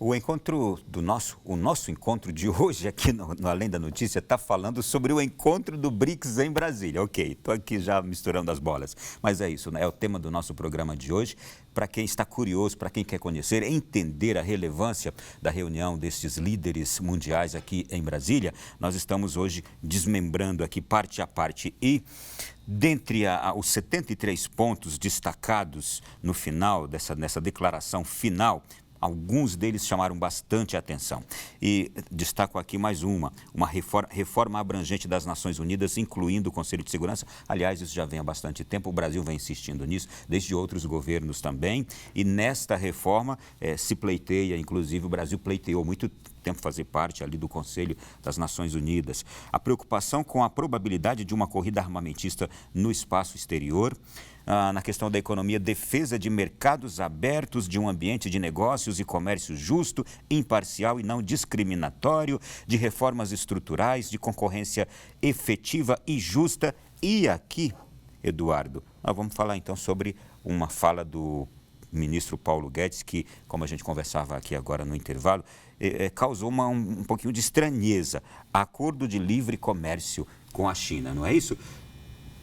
o nosso encontro de hoje aqui no Além da Notícia está falando sobre o encontro do BRICS em Brasília. Ok, estou aqui já misturando as bolas, mas é isso, né? É o tema do nosso programa de hoje. Para quem está curioso, para quem quer conhecer, entender a relevância da reunião desses líderes mundiais aqui em Brasília, nós estamos hoje desmembrando aqui parte a parte e dentre os 73 pontos destacados no final nessa declaração final, alguns deles chamaram bastante atenção. E destaco aqui mais uma reforma abrangente das Nações Unidas, incluindo o Conselho de Segurança. Aliás, isso já vem há bastante tempo, o Brasil vem insistindo nisso, desde outros governos também. E nesta reforma se pleiteia, inclusive o Brasil pleiteou muito tempo fazer parte ali do Conselho das Nações Unidas. A preocupação com a probabilidade de uma corrida armamentista no espaço exterior. Na questão da economia, defesa de mercados abertos, de um ambiente de negócios e comércio justo, imparcial e não discriminatório, de reformas estruturais, de concorrência efetiva e justa. E aqui, Eduardo, nós vamos falar então sobre uma fala do ministro Paulo Guedes, que, como a gente conversava aqui agora no intervalo, causou um pouquinho de estranheza. Acordo de livre comércio com a China, não é isso?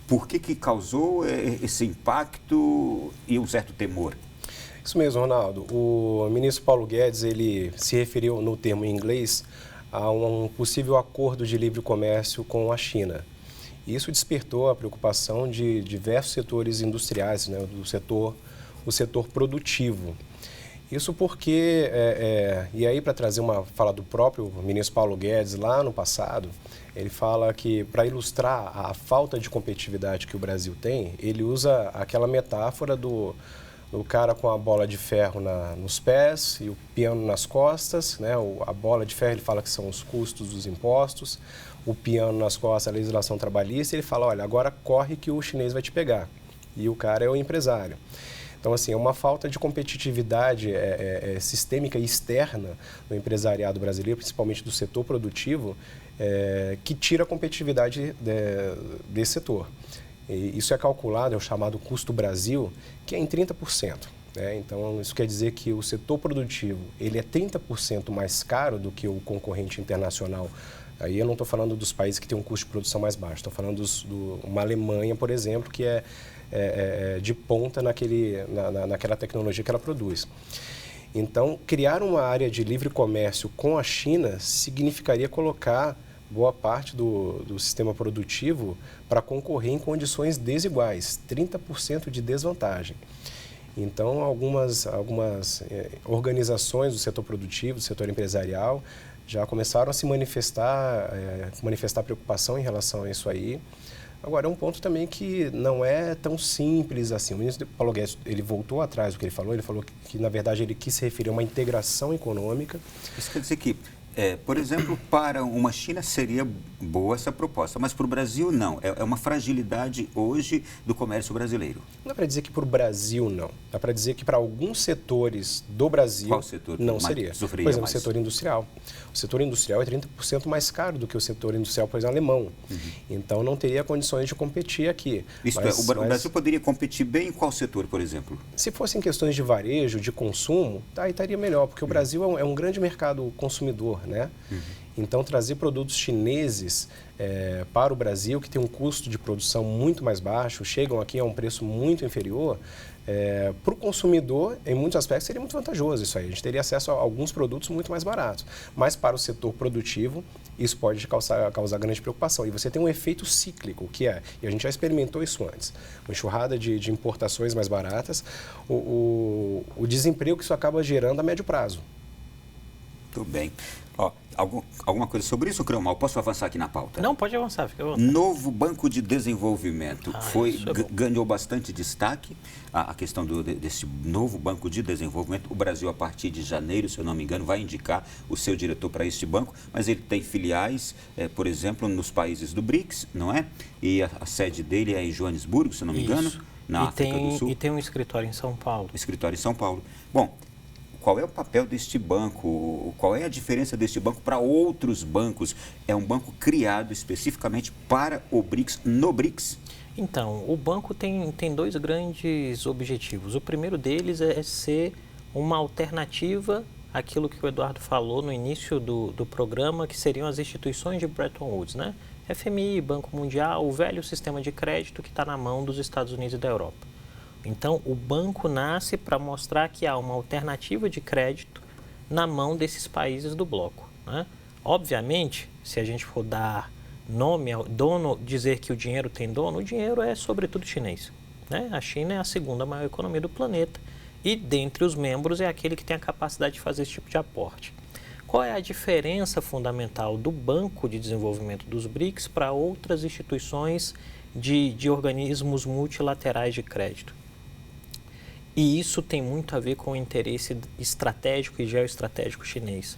Por que causou esse impacto e um certo temor? Isso mesmo, Ronaldo. O ministro Paulo Guedes, ele se referiu no termo em inglês a um possível acordo de livre comércio com a China. Isso despertou a preocupação de diversos setores industriais, né, o setor produtivo. Isso porque, e aí para trazer uma fala do próprio ministro Paulo Guedes lá no passado, ele fala que, para ilustrar a falta de competitividade que o Brasil tem, ele usa aquela metáfora do cara com a bola de ferro nos pés e o piano nas costas, né? A bola de ferro ele fala que são os custos dos impostos, o piano nas costas, a legislação trabalhista, e ele fala, olha, agora corre que o chinês vai te pegar. E o cara é o empresário. Então, assim, é uma falta de competitividade sistêmica e externa do empresariado brasileiro, principalmente do setor produtivo, que tira a competitividade desse setor. E isso é calculado, é o chamado custo Brasil, que é em 30%. Né? Então, isso quer dizer que o setor produtivo ele é 30% mais caro do que o concorrente internacional. Aí eu não estou falando dos países que têm um custo de produção mais baixo, estou falando uma Alemanha, por exemplo, que é de ponta naquela tecnologia que ela produz. Então, criar uma área de livre comércio com a China significaria colocar boa parte do sistema produtivo para concorrer em condições desiguais, 30% de desvantagem. Então, algumas organizações do setor produtivo, do setor empresarial, já começaram a se manifestar preocupação em relação a isso aí. Agora, é um ponto também que não é tão simples assim. O ministro Paulo Guedes, ele voltou atrás do que ele falou que na verdade, ele quis se referir a uma integração econômica. Isso quer dizer que, por exemplo, para uma China seria boa essa proposta, mas para o Brasil não. É uma fragilidade hoje do comércio brasileiro. Não dá para dizer que para o Brasil não. Dá para dizer que para alguns setores do Brasil Qual setor não seria. Por exemplo, mais? O setor industrial. O setor industrial é 30% mais caro do que o setor industrial, por exemplo, alemão. Uhum. Então, não teria condições de competir aqui. O Brasil poderia competir bem em qual setor, por exemplo? Se fossem questões de varejo, de consumo, aí estaria melhor, porque o Brasil é um grande mercado consumidor, né? Uhum. Então, trazer produtos chineses para o Brasil, que tem um custo de produção muito mais baixo, chegam aqui a um preço muito inferior, para o consumidor, em muitos aspectos, seria muito vantajoso isso aí. A gente teria acesso a alguns produtos muito mais baratos. Mas para o setor produtivo, isso pode causar grande preocupação. E você tem um efeito cíclico, e a gente já experimentou isso antes, uma enxurrada de importações mais baratas, o desemprego que isso acaba gerando a médio prazo. Tudo bem. Alguma coisa sobre isso, Cromwell? Posso avançar aqui na pauta? Não, pode avançar, fica à vontade. Novo Banco de Desenvolvimento ganhou bastante destaque a questão desse novo Banco de Desenvolvimento. O Brasil, a partir de janeiro, se eu não me engano, vai indicar o seu diretor para este banco, mas ele tem filiais, por exemplo, nos países do BRICS, não é? E a sede dele é em Joanesburgo, se eu não me engano, na África do Sul. E tem um escritório em São Paulo. Escritório em São Paulo. Bom, qual é o papel deste banco? Qual é a diferença deste banco para outros bancos? É um banco criado especificamente para o BRICS, no BRICS? Então, o banco tem dois grandes objetivos. O primeiro deles é ser uma alternativa aquilo que o Eduardo falou no início do programa, que seriam as instituições de Bretton Woods, né? FMI, Banco Mundial, o velho sistema de crédito que está na mão dos Estados Unidos e da Europa. Então, o banco nasce para mostrar que há uma alternativa de crédito na mão desses países do bloco, né? Obviamente, se a gente for dar nome ao dono, dizer que o dinheiro tem dono, o dinheiro é sobretudo chinês, né? A China é a segunda maior economia do planeta e, dentre os membros, é aquele que tem a capacidade de fazer esse tipo de aporte. Qual é a diferença fundamental do Banco de Desenvolvimento dos BRICS para outras instituições de organismos multilaterais de crédito? E isso tem muito a ver com o interesse estratégico e geoestratégico chinês.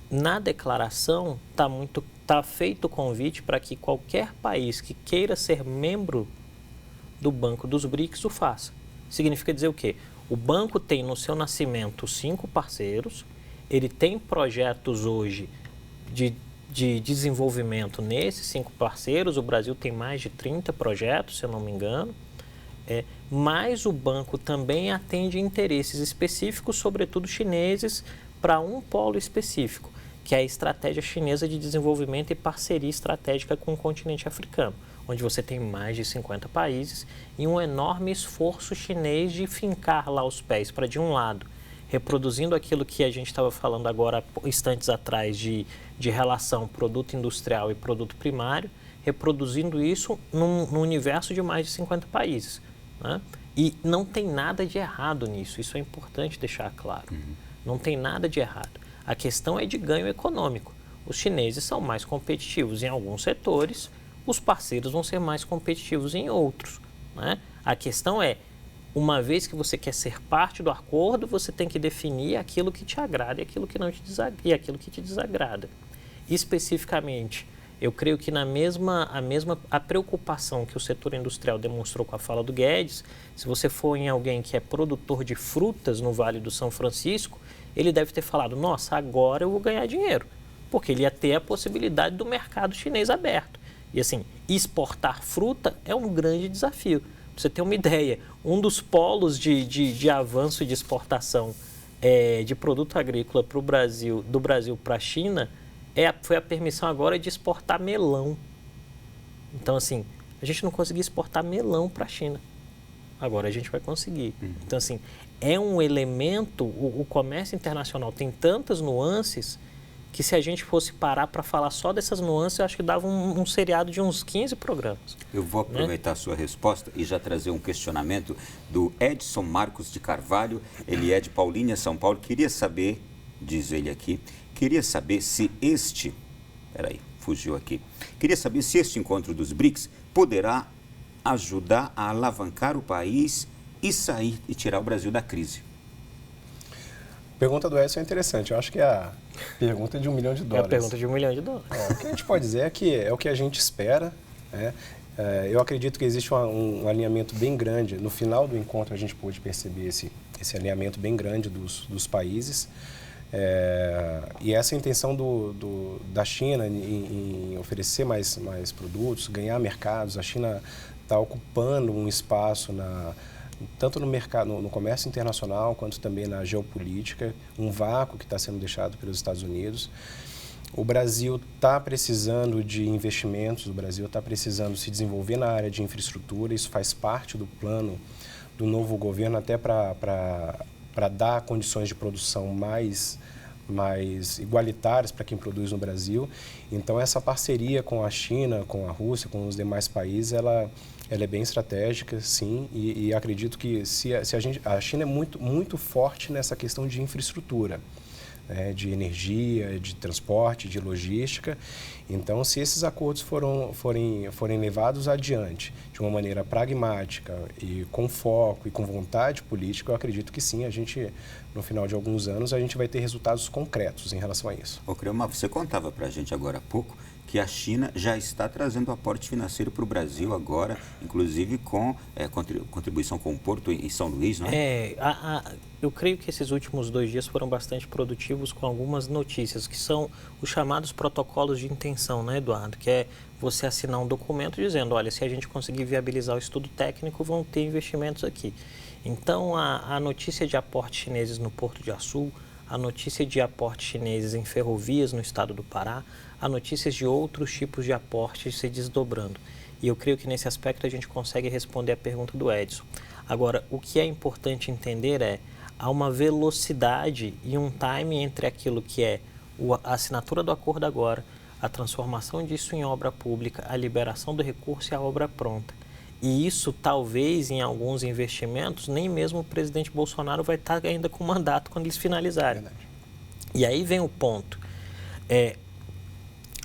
Na declaração está feito o convite para que qualquer país que queira ser membro do Banco dos BRICS o faça. Significa dizer o quê? O banco tem no seu nascimento 5 parceiros, ele tem projetos hoje de desenvolvimento nesses 5 parceiros, o Brasil tem mais de 30 projetos, se eu não me engano, mas o banco também atende interesses específicos, sobretudo chineses, para um polo específico, que é a estratégia chinesa de desenvolvimento e parceria estratégica com o continente africano, onde você tem mais de 50 países e um enorme esforço chinês de fincar lá os pés para, de um lado, reproduzindo aquilo que a gente estava falando agora, instantes atrás, de relação produto industrial e produto primário, reproduzindo isso num universo de mais de 50 países, né? E não tem nada de errado nisso, isso é importante deixar claro. Não tem nada de errado. A questão é de ganho econômico. Os chineses são mais competitivos em alguns setores, os parceiros vão ser mais competitivos em outros, né? A questão é, uma vez que você quer ser parte do acordo, você tem que definir aquilo que te agrada e aquilo que não te desagrada, e aquilo que te desagrada. Especificamente, eu creio que a preocupação que o setor industrial demonstrou com a fala do Guedes, se você for em alguém que é produtor de frutas no Vale do São Francisco, ele deve ter falado, nossa, agora eu vou ganhar dinheiro, porque ele ia ter a possibilidade do mercado chinês aberto. E assim, exportar fruta é um grande desafio. Para você ter uma ideia, um dos polos de avanço e de exportação de produto agrícola para o Brasil, do Brasil para a China, foi a permissão agora de exportar melão. Então, assim, a gente não conseguia exportar melão para a China. Agora a gente vai conseguir. Então, assim, é um elemento, o comércio internacional tem tantas nuances que se a gente fosse parar para falar só dessas nuances, eu acho que dava um seriado de uns 15 programas. Eu vou aproveitar a sua resposta e já trazer um questionamento do Edson Marcos de Carvalho. Ele é de Paulínia, São Paulo. Queria saber, diz ele aqui, queria saber se este... Peraí, fugiu aqui. Queria saber se este encontro dos BRICS poderá ajudar a alavancar o país e sair e tirar o Brasil da crise. A pergunta do Edson é interessante. Eu acho que é a pergunta de $1 milhão. É a pergunta de $1 milhão. O que a gente pode dizer é que é o que a gente espera, né? Eu acredito que existe um alinhamento bem grande. No final do encontro, a gente pôde perceber esse alinhamento bem grande dos países. E essa intenção da China em oferecer mais produtos, ganhar mercados. A China está ocupando um espaço tanto no mercado, no comércio internacional, quanto também na geopolítica, um vácuo que está sendo deixado pelos Estados Unidos. O Brasil está precisando de investimentos, o Brasil está precisando se desenvolver na área de infraestrutura, isso faz parte do plano do novo governo, até para dar condições de produção mais igualitárias para quem produz no Brasil. Então, essa parceria com a China, com a Rússia, com os demais países, ela é bem estratégica, sim, e acredito que a China é muito forte nessa questão de infraestrutura, né, de energia, de transporte, de logística. Então, se esses acordos forem levados adiante de uma maneira pragmática e com foco e com vontade política, eu acredito que sim, no final de alguns anos, a gente vai ter resultados concretos em relação a isso. Ô, Creomar, você contava para a gente agora há pouco que a China já está trazendo aporte financeiro para o Brasil agora, inclusive com contribuição com o Porto em São Luís, não é? Eu creio que esses últimos 2 dias foram bastante produtivos com algumas notícias, que são os chamados protocolos de intenção, né, Eduardo? Que é você assinar um documento dizendo, olha, se a gente conseguir viabilizar o estudo técnico, vão ter investimentos aqui. Então, a notícia de aportes chineses no Porto de Açu, a notícia de aportes chineses em ferrovias no estado do Pará, a notícias de outros tipos de aportes se desdobrando. E eu creio que nesse aspecto a gente consegue responder a pergunta do Edson. Agora, o que é importante entender é, há uma velocidade e um time entre aquilo que é a assinatura do acordo agora, a transformação disso em obra pública, a liberação do recurso e a obra pronta. E isso, talvez, em alguns investimentos, nem mesmo o presidente Bolsonaro vai estar ainda com mandato quando eles finalizarem. E aí vem o ponto.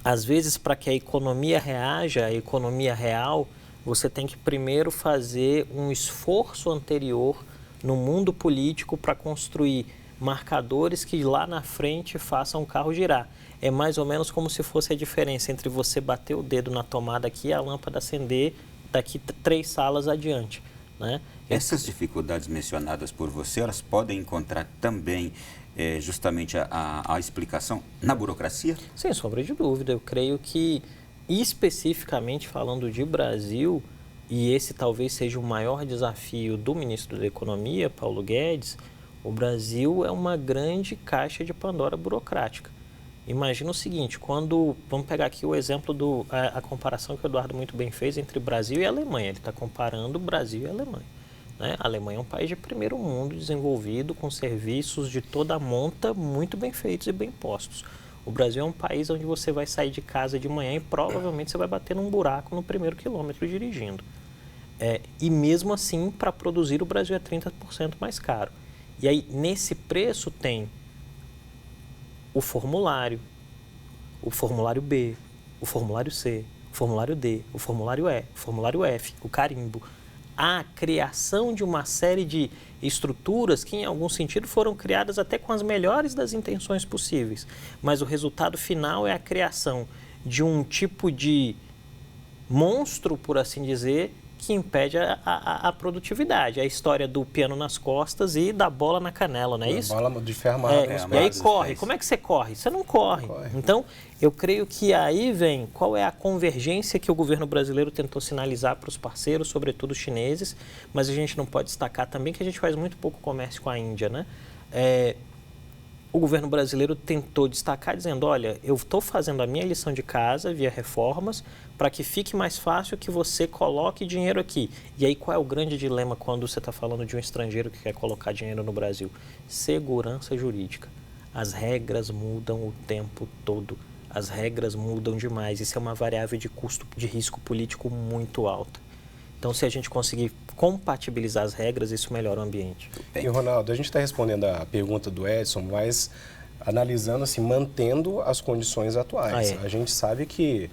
Às vezes, para que a economia reaja, a economia real, você tem que primeiro fazer um esforço anterior no mundo político para construir marcadores que lá na frente façam o carro girar. É mais ou menos como se fosse a diferença entre você bater o dedo na tomada aqui e a lâmpada acender daqui 3 salas adiante, né? Essas dificuldades mencionadas por você, elas podem encontrar também justamente a explicação na burocracia? Sem sombra de dúvida. Eu creio que, especificamente falando de Brasil, e esse talvez seja o maior desafio do ministro da Economia, Paulo Guedes, o Brasil é uma grande caixa de Pandora burocrática. Imagina o seguinte, vamos pegar aqui o exemplo a comparação que o Eduardo muito bem fez entre Brasil e Alemanha. Ele está comparando Brasil e Alemanha, né? A Alemanha é um país de primeiro mundo, desenvolvido, com serviços de toda a monta muito bem feitos e bem postos. O Brasil é um país onde você vai sair de casa de manhã e provavelmente você vai bater num buraco no primeiro quilômetro dirigindo. E mesmo assim, para produzir, o Brasil é 30% mais caro. E aí, nesse preço, tem o formulário B, o formulário C, o formulário D, o formulário E, o formulário F, o carimbo. A criação de uma série de estruturas que, em algum sentido, foram criadas até com as melhores das intenções possíveis. Mas o resultado final é a criação de um tipo de monstro, por assim dizer, que impede a produtividade. A história do piano nas costas e da bola na canela, não é isso? Bola de ferro e aí corre. Como é que você corre? Você não corre. Então, eu creio que aí vem qual é a convergência que o governo brasileiro tentou sinalizar para os parceiros, sobretudo os chineses, mas a gente não pode destacar também que a gente faz muito pouco comércio com a Índia, né? O governo brasileiro tentou destacar dizendo, olha, eu estou fazendo a minha lição de casa via reformas para que fique mais fácil que você coloque dinheiro aqui. E aí qual é o grande dilema quando você está falando de um estrangeiro que quer colocar dinheiro no Brasil? Segurança jurídica. As regras mudam o tempo todo. As regras mudam demais. Isso é uma variável de custo, de risco político muito alta. Então, se a gente conseguir compatibilizar as regras, isso melhora o ambiente. E, Ronaldo, a gente está respondendo a pergunta do Edson, mas analisando, assim, mantendo as condições atuais. A gente sabe que,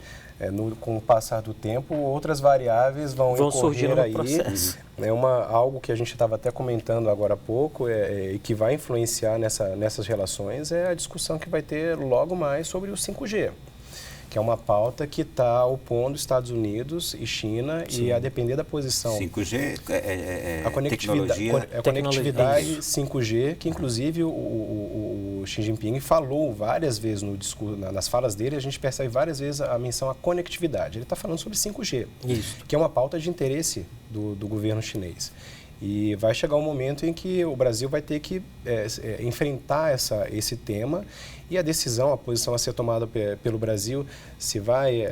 com o passar do tempo, outras variáveis vão surgir aí. Processo. Algo que a gente estava até comentando agora há pouco e que vai influenciar nessas relações é a discussão que vai ter logo mais sobre o 5G. Que é uma pauta que está opondo Estados Unidos e China. Sim. E a depender da posição... 5G a conectividade 5G, que inclusive o Xi Jinping falou várias vezes no discurso, nas falas dele, a gente percebe várias vezes a menção à conectividade. Ele está falando sobre 5G, que é uma pauta de interesse do governo chinês. E vai chegar um momento em que o Brasil vai ter que enfrentar esse tema e a decisão, a posição a ser tomada pelo Brasil, se vai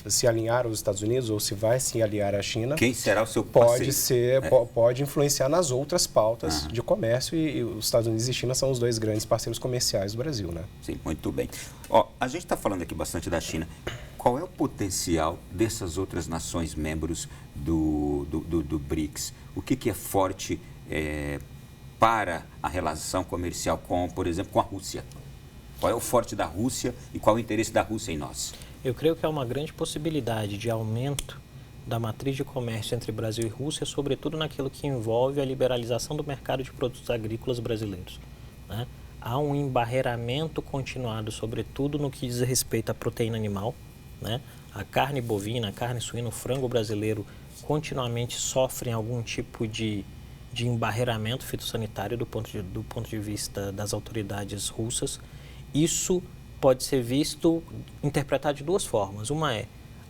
se alinhar aos Estados Unidos ou se vai se aliar à China. Quem será o seu parceiro? Pode influenciar nas outras pautas de comércio e os Estados Unidos e China são os dois grandes parceiros comerciais do Brasil, né? Sim, muito bem. A gente está falando aqui bastante da China. Qual é o potencial dessas outras nações membros do BRICS? O que é forte para a relação comercial por exemplo, com a Rússia? Qual é o forte da Rússia e qual é o interesse da Rússia em nós? Eu creio que há uma grande possibilidade de aumento da matriz de comércio entre Brasil e Rússia, sobretudo naquilo que envolve a liberalização do mercado de produtos agrícolas brasileiros, né? Há um embarreiramento continuado, sobretudo no que diz respeito à proteína animal, né? A carne bovina, a carne suína, o frango brasileiro continuamente sofrem algum tipo de embarreiramento fitossanitário do ponto de vista das autoridades russas. Isso pode ser interpretado de duas formas. Uma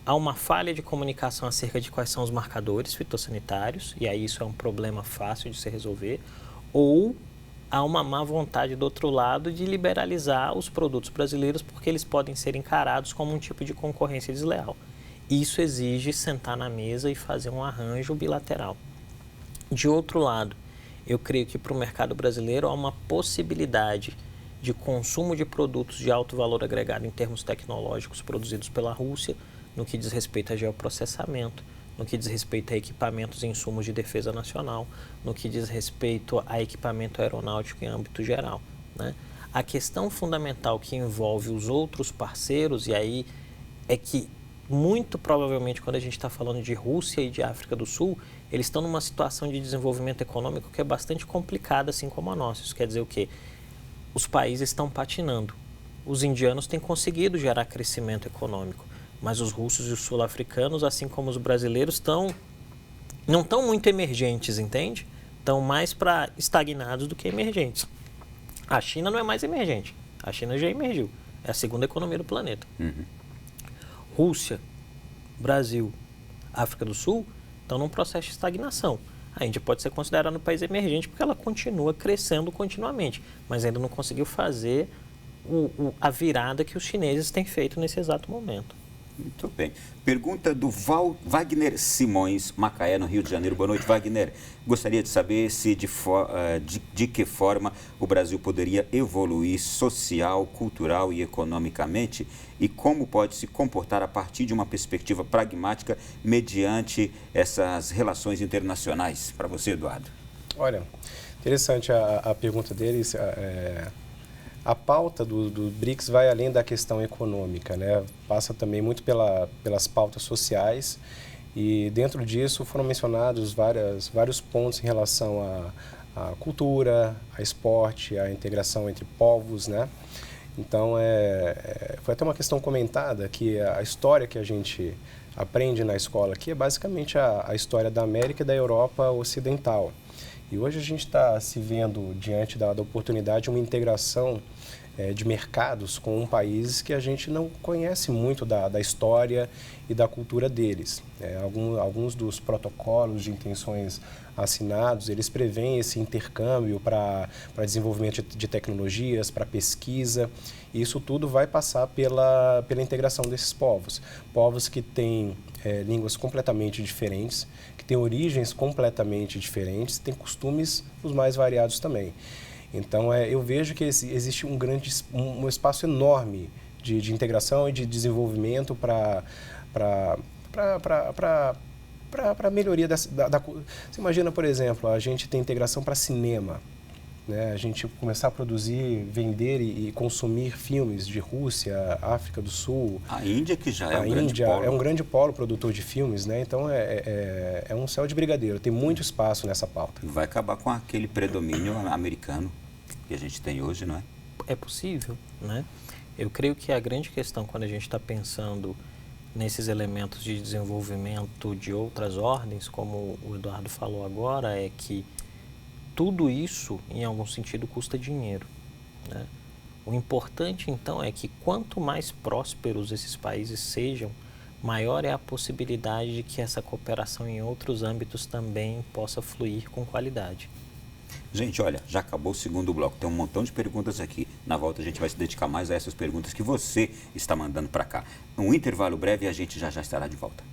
há uma falha de comunicação acerca de quais são os marcadores fitossanitários, e aí isso é um problema fácil de se resolver, ou há uma má vontade do outro lado de liberalizar os produtos brasileiros porque eles podem ser encarados como um tipo de concorrência desleal. Isso exige sentar na mesa e fazer um arranjo bilateral. De outro lado, eu creio que para o mercado brasileiro há uma possibilidade de consumo de produtos de alto valor agregado em termos tecnológicos produzidos pela Rússia, no que diz respeito a geoprocessamento, no que diz respeito a equipamentos e insumos de defesa nacional, no que diz respeito a equipamento aeronáutico em âmbito geral, né? A questão fundamental que envolve os outros parceiros, e aí é que muito provavelmente quando a gente está falando de Rússia e de África do Sul, eles estão numa situação de desenvolvimento econômico que é bastante complicada, assim como a nossa. Isso quer dizer o quê? Os países estão patinando. Os indianos têm conseguido gerar crescimento econômico, mas os russos e os sul-africanos, assim como os brasileiros, não estão muito emergentes, entende? Estão mais para estagnados do que emergentes. A China não é mais emergente. A China já emergiu. É a segunda economia do planeta. Rússia, Brasil, África do Sul estão num processo de estagnação. A Índia pode ser considerada um país emergente porque ela continua crescendo continuamente, mas ainda não conseguiu fazer a virada que os chineses têm feito nesse exato momento. Muito bem. Pergunta do Wagner Simões, Macaé, no Rio de Janeiro. Boa noite, Wagner. Gostaria de saber se de que forma o Brasil poderia evoluir social, cultural e economicamente e como pode se comportar a partir de uma perspectiva pragmática mediante essas relações internacionais. Para você, Eduardo. Olha, interessante a pergunta deles. A pauta do BRICS vai além da questão econômica, né? Passa também muito pelas pautas sociais e dentro disso foram mencionados vários pontos em relação à cultura, a esporte, a integração entre povos, né? Então, foi até uma questão comentada que a história que a gente aprende na escola aqui é basicamente a história da América e da Europa Ocidental. E hoje a gente está se vendo diante da oportunidade de uma integração de mercados com países que a gente não conhece muito da história e da cultura deles. Alguns dos protocolos de intenções assinados, eles prevêem esse intercâmbio para desenvolvimento de tecnologias, para pesquisa. E isso tudo vai passar pela integração desses povos. Povos que têm línguas completamente diferentes, que têm origens completamente diferentes, têm costumes os mais variados também. Então, eu vejo que existe um espaço enorme de integração e de desenvolvimento para a melhoria Você imagina, por exemplo, a gente tem integração para cinema, né? A gente começar a produzir, vender e consumir filmes de Rússia, África do Sul. A Índia, que já é um grande polo. É um grande polo produtor de filmes, né? Então, é um céu de brigadeiro. Tem muito espaço nessa pauta. E vai acabar com aquele predomínio americano que a gente tem hoje, não é? É possível, né? Eu creio que a grande questão quando a gente está pensando nesses elementos de desenvolvimento de outras ordens, como o Eduardo falou agora, é que tudo isso, em algum sentido, custa dinheiro, né? O importante, então, é que quanto mais prósperos esses países sejam, maior é a possibilidade de que essa cooperação em outros âmbitos também possa fluir com qualidade. Gente, olha, já acabou o segundo bloco. Tem um montão de perguntas aqui. Na volta a gente vai se dedicar mais a essas perguntas que você está mandando para cá. Um intervalo breve e a gente já estará de volta.